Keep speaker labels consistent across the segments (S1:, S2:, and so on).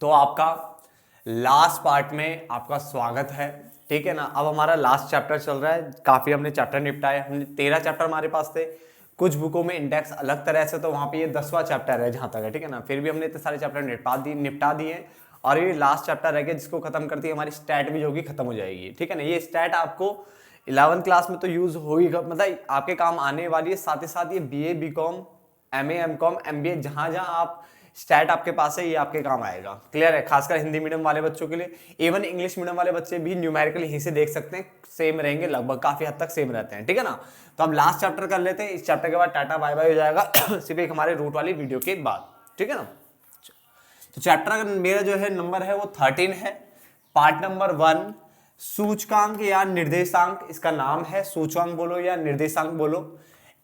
S1: तो आपका last part में आपका स्वागत है। ठीक है ना। अब हमारा लास्ट चैप्टर चल रहा है। काफी हमने चैप्टर निपटाए। हमने 13 चैप्टर हमारे पास थे। कुछ बुकों में इंडेक्स अलग तरह से, तो वहां पे ये 10वां चैप्टर है जहां तक है। ठीक है ना। फिर भी हमने इतने सारे चैप्टर निपटा दिए और ये लास्ट चैप्टर रह गया जिसको खत्म करती है हमारी स्टैट भी जो होगी खत्म हो जाएगी। ठीक है ना। ये स्टैट आपको 11th क्लास में तो यूज होगी, मतलब आपके काम आने वाली है। साथ ही साथ ये BA BCom MA MCom MBA जहां जहां आप स्टैट आपके पास है ये आपके काम आएगा। क्लियर है। खासकर हिंदी मीडियम वाले बच्चों के लिए, इवन इंग्लिश मीडियम वाले बच्चे भी न्यूमेरिकल यहीं से देख सकते हैं, सेम रहेंगे, लगभग काफी हद तक सेम रहते हैं। ठीक है ना। तो अब लास्ट चैप्टर कर लेते हैं। इस चैप्टर के बाद टाटा बाय बाय हो जाएगा सिर्फ एक हमारे रूट वाली वीडियो के बाद। ठीक है ना। तो चैप्टर मेरा जो है नंबर है वो 13 है। पार्ट नंबर 1 सूचकांक या निर्देशांक, इसका नाम है। सूचकांक बोलो या निर्देशांक बोलो।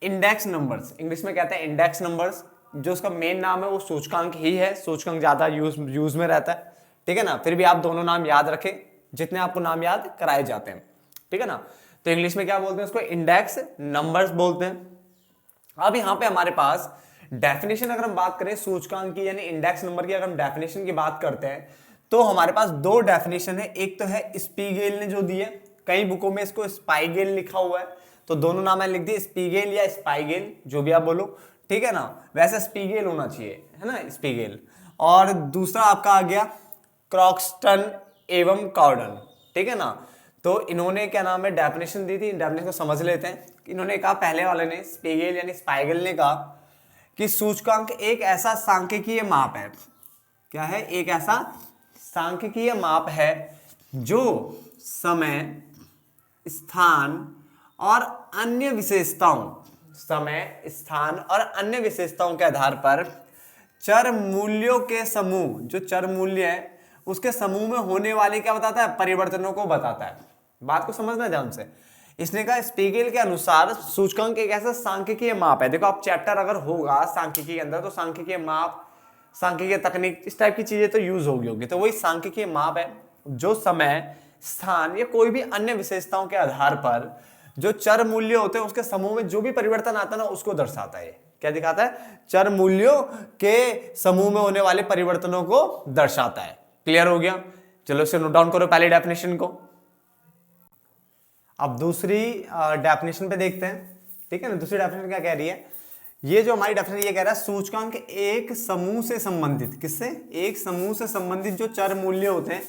S1: इंडेक्स नंबर्स, इंग्लिश में कहते हैं इंडेक्स नंबर्स। जो उसका मेन नाम है वो सूचकांक ही है। सूचकांक ज्यादा यूज में रहता है। ठीक है ना। फिर भी आप दोनों नाम याद रखें जितने आपको नाम याद कराए जाते हैं। ठीक है ना। तो इंग्लिश में क्या बोलते हैं उसको? इंडेक्स नंबर्स बोलते हैं। अब यहां पे हमारे पास डेफिनेशन अगर हम बात करें सूचकांक की यानी इंडेक्स नंबर की, अगर हम डेफिनेशन की बात करते हैं तो हमारे पास दो डेफिनेशन है। एक तो है स्पीगेल ने जो दी है, कई बुकों में इसको स्पाइगेल लिखा हुआ है, तो दोनों नाम मैंने लिख दिए, स्पीगेल या स्पाइगेल जो भी आप बोलो। ठीक है ना। वैसे स्पीगेल होना चाहिए, है ना, स्पीगेल। और दूसरा आपका आ गया क्रॉक्सटन एवं कॉर्डन। ठीक है ना। तो इन्होंने क्या नाम है डेफिनेशन दी थी, डेफिनेशन को समझ लेते हैं। इन्होंने कहा, पहले वाले ने स्पीगेल यानी स्पाइगेल ने कहा कि सूचकांक एक ऐसा सांख्यिकीय माप है। क्या है? एक ऐसा सांख्यिकीय माप है जो समय, स्थान और अन्य विशेषताओं, समय, स्थान और अन्य विशेषताओं के आधार पर चर मूल्यों के समूह, जो चर मूल्य है उसके समूह में होने वाले क्या बताता है? परिवर्तनों को बताता है। बात को समझना ध्यान से। इसने कहा स्पीगेल के अनुसार सूचकांक एक ऐसा सांख्यिकीय माप है। देखो आप चैप्टर अगर होगा सांख्यिकी के अंदर तो सांख्यिकीय माप, सांख्यिकीय तकनीक, इस टाइप की चीजें तो यूज होगी। तो वही सांख्यिकीय माप है जो समय, स्थान या कोई भी अन्य विशेषताओं के आधार पर जो चर मूल्य होते हैं उसके समूह में जो भी परिवर्तन आता है ना उसको दर्शाता है। क्या दिखाता है? चर मूल्यों के समूह में होने वाले परिवर्तनों को दर्शाता है। क्लियर हो गया? चलो इसे नोट डाउन करो पहले डेफिनेशन को। अब दूसरी डेफिनेशन पे देखते हैं। ठीक है ना। दूसरी डेफिनेशन क्या कह रही है? ये जो हमारी डेफिनेशन ये कह रहा है सूचकांक एक समूह से संबंधित, किससे? एक समूह से संबंधित जो चर मूल्य होते हैं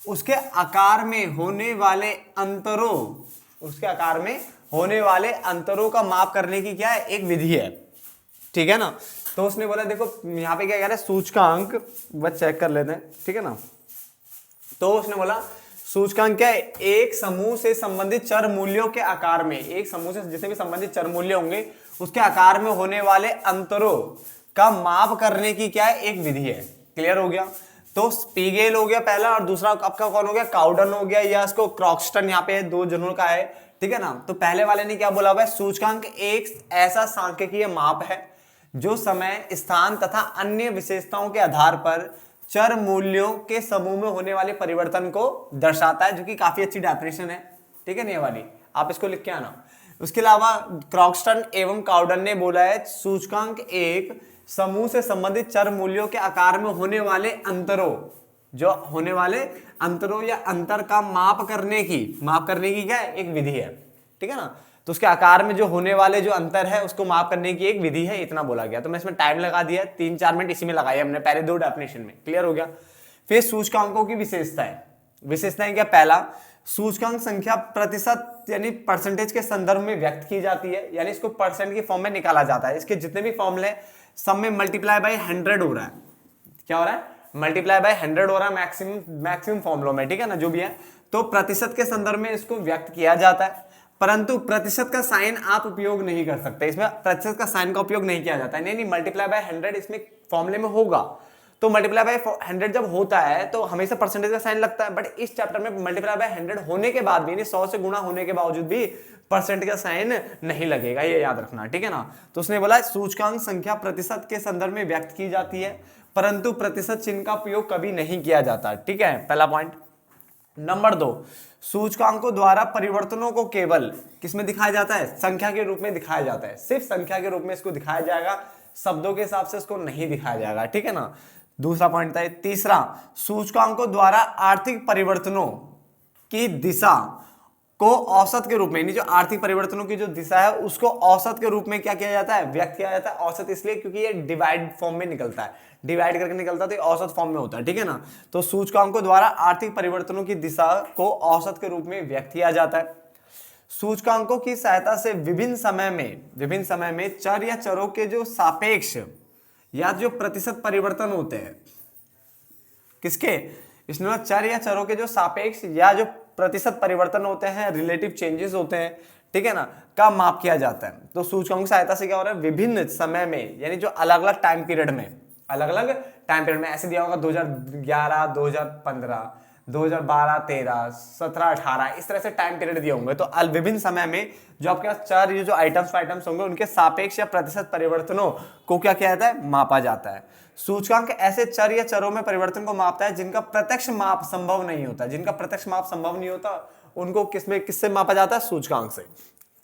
S1: उसके आकार में होने वाले अंतरों, उसके आकार में होने वाले अंतरों का माप करने की क्या है? एक विधि है। ठीक है ना। तो उसने बोला देखो यहां पे क्या कह रहा है सूचकांक, बस चेक कर लेते हैं। ठीक है ना। तो उसने बोला सूचकांक क्या है? एक समूह से संबंधित चर मूल्यों के आकार में, एक समूह से जितने भी संबंधित चर मूल्य होंगे उसके आकार में होने वाले अंतरों का माप करने की क्या है? एक विधि है। क्लियर हो गया? तो स्पीगेल हो गया पहला, और दूसरा आपका कौन हो गया? काउडन हो गया, या इसको क्रॉक्सटन, यहाँ पे दो जनों का है। ठीक है ना। तो पहले वाले ने क्या बोला हुआ है? सूचकांक एक ऐसा सांख्यिकीय माप है जो समय, स्थान तथा अन्य विशेषताओं के आधार पर चर मूल्यों के समूह में होने वाले परिवर्तन को दर्शाता है, जो कि काफी अच्छी डेफिनेशन है। ठीक है ना। ये वाली आप इसको लिख के आना। उसके अलावा क्रॉक्सटन एवं काउडन ने बोला है सूचकांक एक समूह से संबंधित चर मूल्यों के आकार में होने वाले अंतरों, जो होने वाले अंतरों या अंतर का माप करने की क्या है? एक विधि है। ठीक है ना। तो उसके आकार में जो होने वाले जो अंतर है उसको माप करने की एक विधि है, इतना बोला गया। तो मैं इसमें टाइम लगा दिया, 3-4 मिनट इसी में लगाए हमने पहले दो डेफिनेशन में। क्लियर हो गया? फिर सूचकांकों की विशेषताएं। विशेषताएं क्या? पहला, सूचकांक संख्या प्रतिशत यानी परसेंटेज के संदर्भ में व्यक्त की जाती है, यानी इसको परसेंट की फॉर्म में निकाला जाता है। इसके जितने भी फॉर्मूले सब में मल्टीप्लाई बाय 100 हो रहा है। क्या हो रहा है? मल्टीप्लाई बाय 100 हो रहा है मैक्सिमम फॉर्मूलों में। ठीक है ना। जो भी है तो प्रतिशत के संदर्भ में इसको व्यक्त किया जाता है, परंतु प्रतिशत का साइन आप उपयोग नहीं कर सकते। इसमें प्रतिशत का साइन का उपयोग नहीं किया जाता है। नहीं, मल्टीप्लाई बाय 100 इसमें फॉर्मूले में होगा। तो मल्टीप्लाई बाय 100 जब होता है तो हमेशा परसेंटेज का साइन लगता है, बट इस चैप्टर में मल्टीप्लाई बाय 100 होने के बाद भी, यानी 100 से गुणा होने के बावजूद भी परसेंट का साइन नहीं लगेगा, ये याद रखना। ठीक है ना। तो उसने बोला सूचकांक संख्या प्रतिशत के संदर्भ में व्यक्त की जाती है, परंतु प्रतिशत चिन्ह का उपयोग कभी नहीं किया जाता। ठीक है, पहला पॉइंट। नंबर 2, सूचकांकों द्वारा परिवर्तनों को केवल किसमें दिखाया जाता है? संख्या के रूप में दिखाया जाता है। सिर्फ संख्या के रूप में इसको दिखाया जाएगा, शब्दों के हिसाब से इसको नहीं दिखाया जाएगा। ठीक है ना। दूसरा पॉइंट था। तीसरा, सूचकांकों द्वारा आर्थिक परिवर्तनों की दिशा को औसत के रूप में, यानी जो आर्थिक परिवर्तनों की जो दिशा है उसको औसत के रूप में क्या किया जाता है, व्यक्त किया जाता है। औसत इसलिए क्योंकि ये डिवाइड फॉर्म में निकलता है, डिवाइड करके निकलता है तो ये औसत फॉर्म में होता है, ठीक है ना। तो सूचकांकों द्वारा आर्थिक परिवर्तनों की दिशा को औसत के रूप में व्यक्त किया जाता है। सूचकांकों की सहायता से विभिन्न समय में चर या चरों के जो सापेक्ष या जो प्रतिशत परिवर्तन होते हैं, किसके, इसमें चर या चरों के जो सापेक्ष या जो प्रतिशत परिवर्तन होते हैं, रिलेटिव चेंजेस होते हैं, ठीक है ना, का माप किया जाता है। तो सूचकांकों की सहायता से क्या हो रहा है, विभिन्न समय में, यानी जो अलग अलग टाइम पीरियड में ऐसे दिया होगा 2011, 2015, 2012, 13, 17, 18, इस तरह से टाइम पीरियड दिए होंगे। तो विभिन्न समय में जो आपके पास चार ये जो आइटम्स होंगे उनके सापेक्ष या प्रतिशत परिवर्तनों को क्या किया जाता है, मापा जाता है। सूचकांक ऐसे चर या चरों में परिवर्तन को मापता है जिनका प्रत्यक्ष माप संभव नहीं होता, उनको किससे मापा जाता है, सूचकांक से,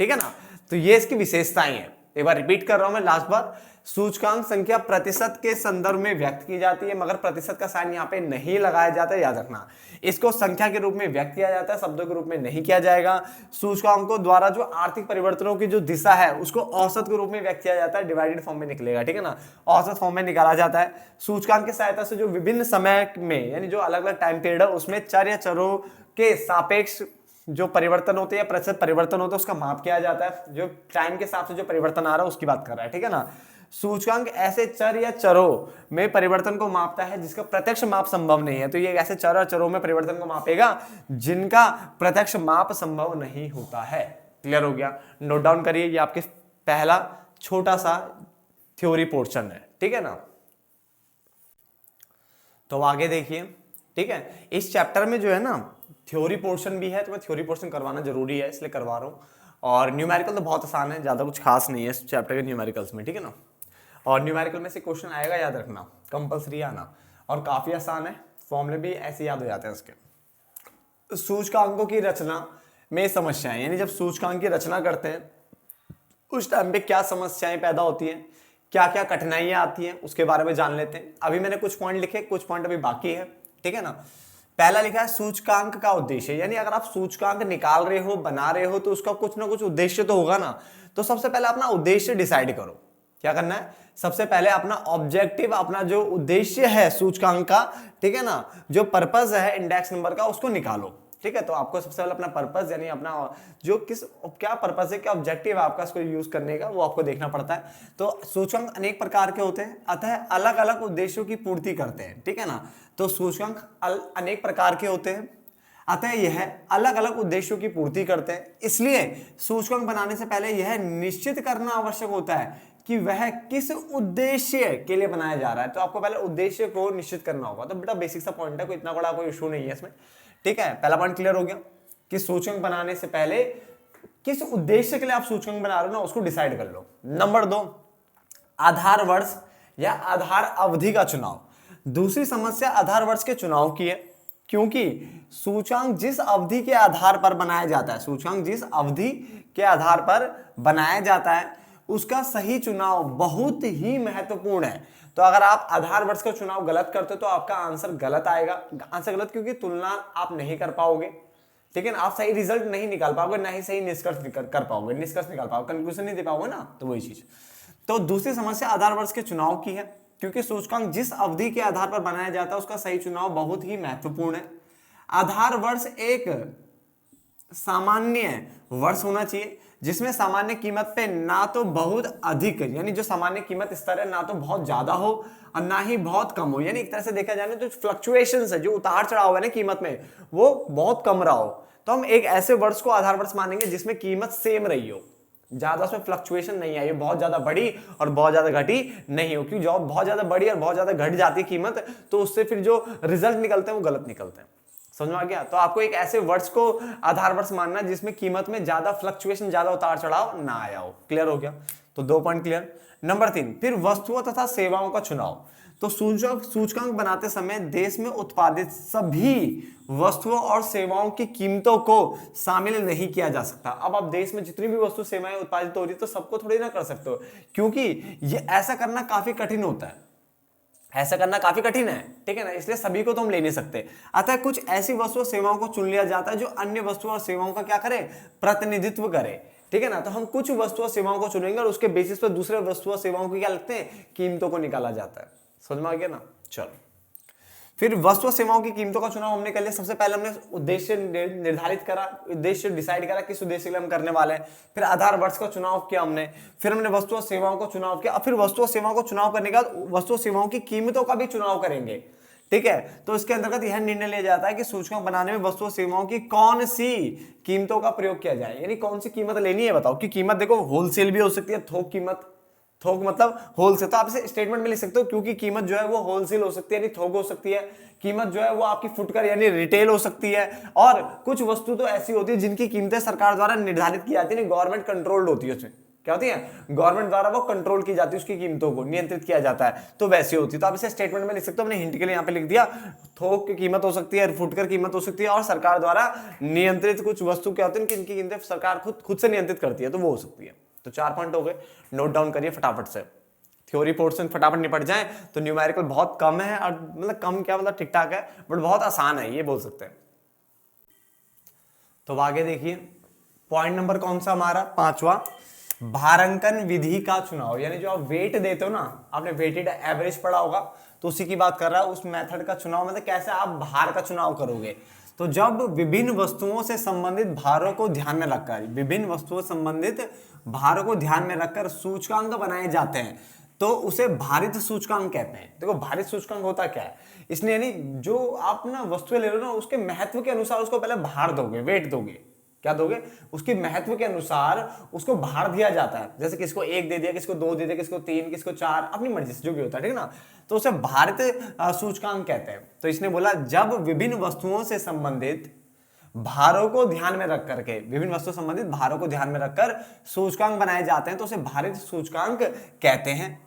S1: ठीक है ना। तो ये इसकी विशेषताएं हैं। एक बार रिपीट कर रहा हूं मैं लास्ट बार, सूचकांक संख्या प्रतिशत के संदर्भ में व्यक्त की जाती है, मगर प्रतिशत का साइन यहाँ पे नहीं लगाया जाता है, याद रखना। इसको संख्या के रूप में व्यक्त किया जाता है, शब्दों के रूप में नहीं किया जाएगा। सूचकांकों द्वारा जो आर्थिक परिवर्तनों की जो दिशा है उसको औसत के रूप में व्यक्त किया जाता है, डिवाइडेड फॉर्म में निकलेगा, ठीक है ना, औसत फॉर्म में निकाला जाता है। सूचकांक की सहायता से जो विभिन्न समय में, यानी जो अलग अलग टाइम पीरियड है उसमें चर या चरों के सापेक्ष जो परिवर्तन होते हैं, प्रतिशत परिवर्तन होता है, उसका माप किया जाता है। जो टाइम के हिसाब से जो परिवर्तन आ रहा है उसकी बात कर रहा है, ठीक है ना। सूचकांक ऐसे चर या चरों में परिवर्तन को मापता है जिसका प्रत्यक्ष माप संभव नहीं है। तो ये ऐसे चर और चरों में परिवर्तन को मापेगा जिनका प्रत्यक्ष माप संभव नहीं होता है। क्लियर हो गया, नोट डाउन करिए, ये आपके पहला छोटा सा थ्योरी पोर्शन है, ठीक है ना। तो आगे देखिए, ठीक है, इस चैप्टर में जो है ना थ्योरी पोर्शन भी है, तो मैं थ्योरी पोर्शन करवाना जरूरी है इसलिए करवा रहा हूँ। और न्यूमेरिकल तो बहुत आसान है, ज्यादा कुछ खास नहीं है इस चैप्टर के न्यूमेरिकल्स में, ठीक है ना। और न्यूमेरिकल में से क्वेश्चन आएगा, याद रखना, कंपलसरी आना, और काफी आसान है, फॉर्मूले भी ऐसे याद हो जाते हैं उसके। सूचकांकों की रचना में समस्याएं, यानी जब सूचकांक की रचना करते हैं उस टाइम पे क्या समस्याएं पैदा होती हैं, क्या क्या कठिनाइयां आती हैं, उसके बारे में जान लेते हैं। अभी मैंने कुछ पॉइंट लिखे, कुछ पॉइंट अभी बाकी है, ठीक है ना। पहला लिखा है सूचकांक का उद्देश्य, यानी अगर आप सूचकांक निकाल रहे हो, बना रहे हो, तो उसका कुछ ना कुछ उद्देश्य तो होगा ना। तो सबसे पहले अपना उद्देश्य डिसाइड करो, क्या करना है, सबसे पहले अपना ऑब्जेक्टिव, अपना जो उद्देश्य है सूचकांक का, ठीक है ना, जो पर्पस है इंडेक्स नंबर का, उसको निकालो, ठीक है। तो आपको सबसे पहले अपना पर्पस, यानी अपना जो क्या पर्पस है, क्या ऑब्जेक्टिव है आपका इसको यूज करने का, वो आपको देखना पड़ता है। तो सूचकांक अनेक प्रकार के होते हैं, अतः अलग अलग उद्देश्यों की पूर्ति करते हैं, ठीक है ना। तो सूचकांक अनेक प्रकार के होते हैं, अतः यह अलग अलग उद्देश्यों की पूर्ति करते हैं। इसलिए सूचकांक बनाने से पहले यह निश्चित करना आवश्यक होता है कि वह किस उद्देश्य के लिए बनाया जा रहा है। तो आपको पहले उद्देश्य को निश्चित करना होगा। तो बेटा बेसिक सा पॉइंट है, कोई इतना बड़ा कोई इशू नहीं है इसमें, ठीक है। पहला पॉइंट क्लियर हो गया कि सूचकांक बनाने से पहले किस उद्देश्य के लिए आप सूचकांक बना रहे हो ना, उसको डिसाइड कर लो। नंबर 2, आधार वर्ष या आधार अवधि का चुनाव। दूसरी समस्या आधार वर्ष के चुनाव की है, क्योंकि सूचकांक जिस अवधि के आधार पर बनाया जाता है, सूचकांक जिस अवधि के आधार पर बनाया जाता है उसका सही चुनाव बहुत ही महत्वपूर्ण है। तो अगर आप आधार वर्ष का चुनाव गलत करते हो तो आपका आंसर गलत आएगा। आंसर गलत क्योंकि तुलना आप नहीं कर पाओगे, ठीक है ना, आप सही रिजल्ट नहीं निकाल पाओगे, ना ही सही निष्कर्ष कर पाओगे, निष्कर्ष निकाल पाओगे, कंक्लूजन नहीं दे पाओगे ना, तो वही चीज। तो दूसरी समस्या आधार वर्ष के चुनाव की है, क्योंकि सूचकांक जिस अवधि के आधार पर बनाया जाता है उसका सही चुनाव बहुत ही महत्वपूर्ण है। आधार वर्ष एक सामान्य वर्ष होना चाहिए जिसमें सामान्य कीमत पे ना तो बहुत अधिक, यानी जो सामान्य कीमत स्तर है ना तो बहुत ज्यादा हो और ना ही बहुत कम हो, यानी एक तरह से देखा जाए तो फ्लक्चुएशंस है, जो उतार चढ़ाव है ना कीमत में, वो बहुत कम रहा हो। तो हम एक ऐसे वर्ष को आधार वर्ष मानेंगे जिसमें कीमत सेम रही हो, ज्यादा उसमें फ्लक्चुएशन नहीं आई, बहुत ज्यादा बढ़ी और बहुत ज्यादा घटी नहीं हो, क्योंकि जब बहुत ज्यादा बढ़ी और बहुत ज्यादा घट जाती है कीमत तो उससे फिर जो रिजल्ट निकलते हैं वो गलत निकलते हैं। समझ में आ गया? तो आपको एक ऐसे वर्ष को आधार वर्ष मानना जिसमें कीमत में ज्यादा फ्लक्चुएशन, ज्यादा उतार चढ़ाव ना आया हो। क्लियर हो गया? तो 2 पॉइंट क्लियर। नंबर 3, फिर वस्तुओं तथा सेवाओं का चुनाव। तो सूचकांक बनाते समय देश में उत्पादित सभी वस्तुओं और सेवाओं की कीमतों को शामिल नहीं किया जा सकता। अब आप देश में जितनी भी वस्तु सेवाएं उत्पादित हो रही है तो सबको थोड़ी ना कर सकते हो, क्योंकि ये ऐसा करना काफी कठिन होता है। ऐसा करना काफी कठिन है, ठीक है ना, इसलिए सभी को तो हम ले नहीं सकते। अतः कुछ ऐसी वस्तु और सेवाओं को चुन लिया जाता है जो अन्य वस्तुओं और सेवाओं का क्या करे, प्रतिनिधित्व करे, ठीक है ना। तो हम कुछ वस्तु और सेवाओं को चुनेंगे और उसके बेसिस पर दूसरे वस्तु और सेवाओं की क्या लगते हैं, कीमतों को निकाला जाता है। समझ में आ गया ना। चलो फिर वस्तु और सेवाओं की कीमतों का चुनाव हमने कर लिया। सबसे पहले हमने उद्देश्य निर्धारित करा, उद्देश्य डिसाइड करा किस उद्देश्य के लिए हम करने वाले हैं। फिर आधार वर्ष का चुनाव किया हमने, फिर हमने वस्तु और सेवाओं को चुनाव किया। अब फिर वस्तु और सेवाओं को चुनाव करने के बाद वस्तु और सेवाओं की कीमतों का भी चुनाव करेंगे, ठीक है। तो इसके अंतर्गत यह निर्णय लिया जाता है कि सूचकांक बनाने में वस्तु और सेवाओं की कौन सी कीमतों का प्रयोग किया जाए, यानी कौन सी कीमत लेनी है। बताओ कि कीमत देखो होलसेल भी हो सकती है, थोक कीमत, थोक मतलब होलसेल, तो आप इसे स्टेटमेंट में लिख सकते हो, क्योंकि कीमत जो है वो होलसेल हो सकती है यानी थोक हो सकती है, कीमत जो है वो आपकी फुटकर यानी रिटेल हो सकती है। और कुछ वस्तु तो ऐसी होती है जिनकी कीमतें सरकार द्वारा निर्धारित की जाती है, गवर्नमेंट कंट्रोल्ड होती है, उसमें क्या होती है, गवर्नमेंट द्वारा वो कंट्रोल की जाती है, उसकी कीमतों को नियंत्रित किया जाता है, तो वैसी होती है। तो आप इसे स्टेटमेंट में लिख सकते हो, हमने हिंट के लिए यहाँ पे लिख दिया, थोक की कीमत हो सकती है, फुटकर कीमत हो सकती है, और सरकार द्वारा नियंत्रित कुछ वस्तु क्या होती है जिनकी कीमतें सरकार खुद से नियंत्रित करती है, तो वो हो सकती है। तो 4 पॉइंट हो गए, नोट डाउन करिए फटाफट से, थ्योरी पोर्शन फटाफट निपट जाए। तो न्यूमेरिकल बहुत कम है, और मतलब कम क्या मतलब ठीक ठाक है, बट बहुत आसान है ये बोल सकते हैं। तो आगे देखिए पॉइंट नंबर कौन सा हमारा, 5वां, भारांकन विधि का चुनाव। यानी जो आप वेट देते हो ना, आपने वेटेड एवरेज पढ़ा होगा, तो उसी की बात कर रहा है, उस मेथड का चुनाव, मतलब कैसे आप भार का चुनाव करोगे। तो जब विभिन्न वस्तुओं से संबंधित भारों को ध्यान में रखकर, विभिन्न वस्तुओं से संबंधित भारों को ध्यान में रखकर सूचकांक बनाए जाते हैं, तो उसे भारित सूचकांक कहते हैं। देखो भारित सूचकांक होता क्या है, इसलिए यानी जो आप ना वस्तुएं ले रहे हो ना, उसके महत्व के अनुसार उसको पहले भार दोगे, वेट दोगे, क्या दोगे, उसके महत्व के अनुसार उसको भार दिया जाता है। जैसे किसको 1 दे दिया, किसको 2 दे दिया, किसको 3, किसको 4, अपनी मर्जी से जो भी होता है, ठीक है ना। तो उसे भारित सूचकांक कहते हैं। तो इसने बोला जब विभिन्न वस्तुओं से संबंधित भारों को ध्यान में रख करके, विभिन्न वस्तुओं से संबंधित भारों को ध्यान में रखकर सूचकांक बनाए जाते हैं, तो उसे भारित सूचकांक कहते हैं।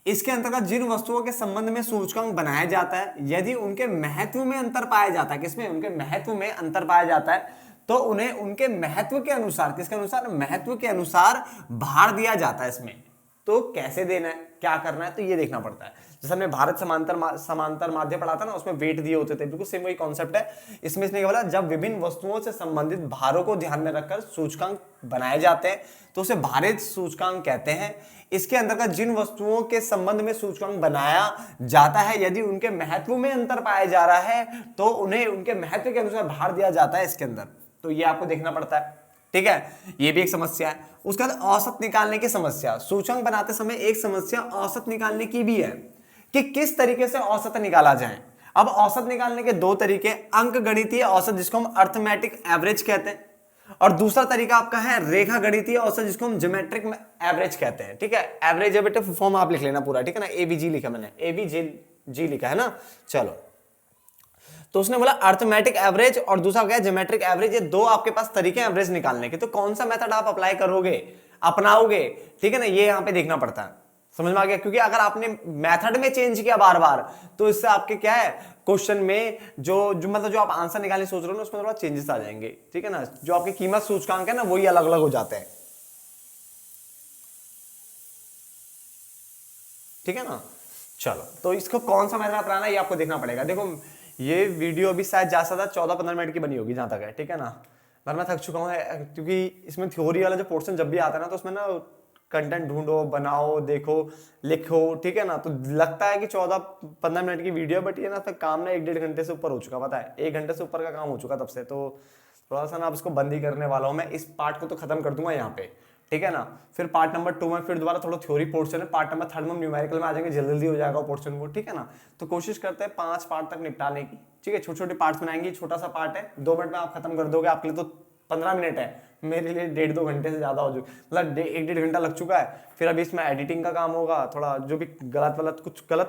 S1: इसके अंतर्गत जिन वस्तुओं के संबंध में सूचकांक बनाया जाता है, यदि उनके महत्व में अंतर पाया जाता है, किसमें, उनके महत्व में अंतर पाया जाता है, तो उन्हें उनके महत्व के अनुसार, किसके अनुसार, महत्व के अनुसार भार दिया जाता है इसमें। तो कैसे देना है, क्या करना है, तो ये देखना पड़ता है। जैसे हमने भारत समांतर माध्य पढ़ा था ना, उसमें वेट दिए होते थे, बिल्कुल सेम वही कॉन्सेप्ट है। इसमें इसने बोला जब विभिन्न वस्तुओं से संबंधित भारों को ध्यान में रखकर सूचकांक बनाए जाते हैं, तो उसे भारित सूचकांक कहते हैं। इसके अंतर्गत जिन वस्तुओं के संबंध में सूचकांक बनाया जाता है, यदि उनके महत्व में अंतर पाया जा रहा है, तो उन्हें उनके महत्व के अनुसार भार दिया जाता है इसके अंदर। तो ये आपको देखना पड़ता है, ठीक है, ये भी एक समस्या है। उसके बाद औसत निकालने की समस्या, सूचकांक बनाते समय एक समस्या औसत निकालने की भी है कि किस तरीके से औसत निकाला जाए। अब औसत निकालने के 2 तरीके, अंक गणितीय औसत जिसको हम अर्थमेटिक एवरेज कहते हैं, और दूसरा तरीका आपका है रेखा गणितीय औसत जिसको हम ज्योमेट्रिक एवरेज कहते हैं, ठीक है। एवरेज है बेटा, फॉर्म आप लिख लेना पूरा, ठीक है ना, एबीजी लिखा मैंने, एबीजी लिखा है ना। चलो तो उसने बोला अर्थमेटिक एवरेज और दूसरा क्या है ज्योमेट्रिक एवरेज, ये 2 आपके पास तरीके एवरेज निकालने के। तो कौन सा मेथड आप अप्लाई करोगे, अपनाओगे, ठीक है ना, ये यहां पे देखना पड़ता है। समझ में आ गया, क्योंकि अगर आपने मेथड में चेंज किया बार बार, तो इससे आपके क्या है क्वेश्चन में जो मतलब जो आप आंसर निकालने सोच रहे हो ना, उसमें थोड़ा चेंजेस आ जाएंगे, ठीक है ना। जो आपकी कीमत सूचकांक है ना, वही अलग अलग हो जाते हैं, ठीक है ना। चलो तो इसको कौन सा मेथड अपनाना है ये आपको देखना पड़ेगा। देखो ये वीडियो अभी शायद ज्यादा 14-15 मिनट की बनी होगी जहां तक है, ठीक है ना, पर मैं थक चुका हूँ, क्योंकि इसमें थ्योरी वाला जो पोर्शन जब भी आता है ना, तो उसमें ना कंटेंट ढूंढो, बनाओ, देखो, लिखो, ठीक है ना। तो लगता है कि 14-15 मिनट की वीडियो, बट ये ना तो काम ना 1-1.5 घंटे से ऊपर हो चुका, पता है, 1 घंटे से ऊपर का काम हो चुका तब से। तो थोड़ा सा ना अब इसको बंद ही करने वाला हूँ मैं, इस पार्ट को तो खत्म कर दूंगा यहाँ पे, ठीक है ना। फिर पार्ट नंबर 2 में फिर दोबारा थोड़ा थ्योरी पोर्शन है, पार्ट नंबर 3 में न्यूमेरिकल में आ जाएंगे, जल्दी जल्दी हो जाएगा पोर्शन वो, ठीक है ना। तो कोशिश करते हैं 5 पार्ट तक निपटाने की, ठीक है। छोटे छोटे पार्ट्स बनाएंगे, छोटा सा पार्ट है, 2 मिनट में आप खत्म कर दोगे, आपके लिए तो 15 मिनट है, मेरे लिए 1.5-2 घंटे से ज्यादा हो चुका, मतलब 1-1.5 घंटा लग चुका है। फिर अभी इसमें एडिटिंग का काम होगा, थोड़ा जो भी गलत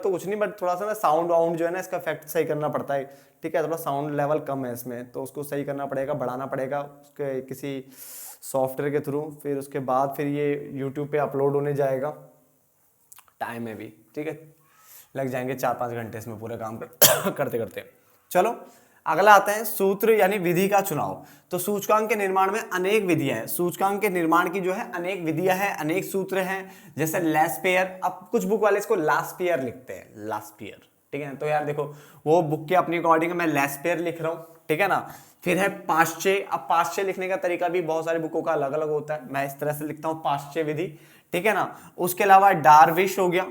S1: तो कुछ नहीं, बट थोड़ा सा ना साउंड वाउंड जो है ना, इसका इफेक्ट सही करना पड़ता है, ठीक है। थोड़ा साउंड लेवल कम है इसमें, तो उसको सही करना पड़ेगा, बढ़ाना पड़ेगा उसके किसी सॉफ्टवेयर के थ्रू। फिर उसके बाद फिर ये यूट्यूब पे अपलोड होने जाएगा, टाइम है भी, ठीक है, लग जाएंगे 4-5 घंटे इसमें पूरे काम करते करते। चलो अगला आता है सूत्र यानी विधि का चुनाव। तो सूचकांक के निर्माण में अनेक विधियां हैं, सूचकांक के निर्माण की जो है अनेक विधियां हैं, अनेक सूत्र हैं, जैसे लेस्पेयर। अब कुछ बुक वाले इसको लास्पियर लिखते हैं, लास्पियर, ठीक है। तो यार देखो वो बुक के अपनी अकॉर्डिंग मैं लेस्पेयर लिख रहा हूँ, ठीक है ना। फिर है पाश्चे। अब पाश्चे लिखने का तरीका भी बहुत सारे बुकों का अलग अलग होता है, मैं इस तरह से लिखता हूँ पाश्चे विधि, ठीक है ना। उसके अलावा डार्विश हो गया,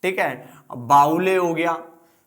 S1: ठीक है, बाउले हो गया,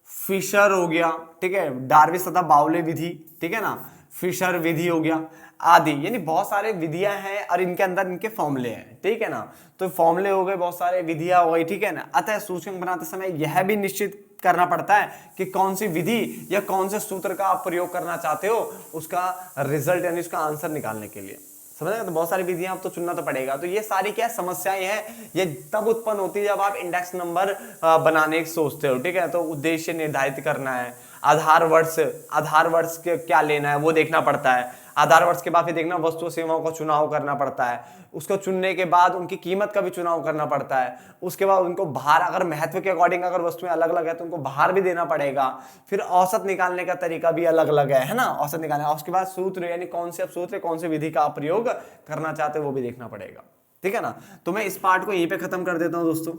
S1: फिशर हो गया, ठीक है, डार्विस तथा बाउले विधि, ठीक है ना, फिशर विधि हो गया आदि, यानी बहुत सारे विधियां हैं और इनके अंदर इनके फॉर्मूले हैं, ठीक है ना। तो फॉर्मूले हो गए, बहुत सारे विधियां हो गई, ठीक है ना। अतः सूचकांक बनाते समय यह भी निश्चित करना पड़ता है कि कौन सी विधि या कौन से सूत्र का आप प्रयोग करना चाहते हो उसका रिजल्ट यानी उसका आंसर निकालने के लिए, समझ गए। तो बहुत सारी विधियां आप तो चुनना तो पड़ेगा। तो ये सारी क्या समस्याएं हैं, ये तब उत्पन्न होती है जब आप इंडेक्स नंबर बनाने की सोचते हो, ठीक है। तो उद्देश्य निर्धारित करना है, आधार वर्ष के क्या लेना है वो देखना पड़ता है। आधार वर्ष के बाद फिर देखना वस्तु सेवाओं का चुनाव करना पड़ता है, उसको चुनने के बाद उनकी कीमत का भी चुनाव करना पड़ता है। उसके बाद उनको भार, अगर महत्व के अकॉर्डिंग अगर वस्तुएं अलग अलग है तो उनको भार भी देना पड़ेगा। फिर औसत निकालने का तरीका भी अलग अलग है ना, औसत निकालना। उसके बाद सूत्र यानी कौन से सूत्र, कौन से विधि का आप प्रयोग करना चाहते हो वो भी देखना पड़ेगा, ठीक है ना। तो मैं इस पार्ट को यहीं पे खत्म कर देता हूं दोस्तों,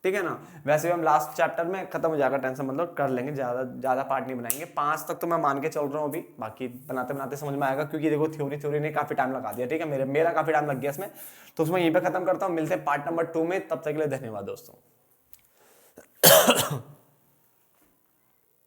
S1: ठीक है ना। वैसे भी हम लास्ट चैप्टर में खत्म हो जाएगा, टेंशन मतलब कर लेंगे, ज्यादा पार्ट नहीं बनाएंगे। 5 तक तो मैं मान के चल रहा हूँ अभी, बाकी बनाते बनाते समझ में आएगा, क्योंकि देखो थ्योरी ने काफी टाइम लगा दिया, ठीक है, मेरा काफी टाइम लग गया इसमें। तो उसमें यहीं पे खत्म करता हूँ, मिलते हैं पार्ट नंबर 2 में, तब तक के लिए धन्यवाद दोस्तों।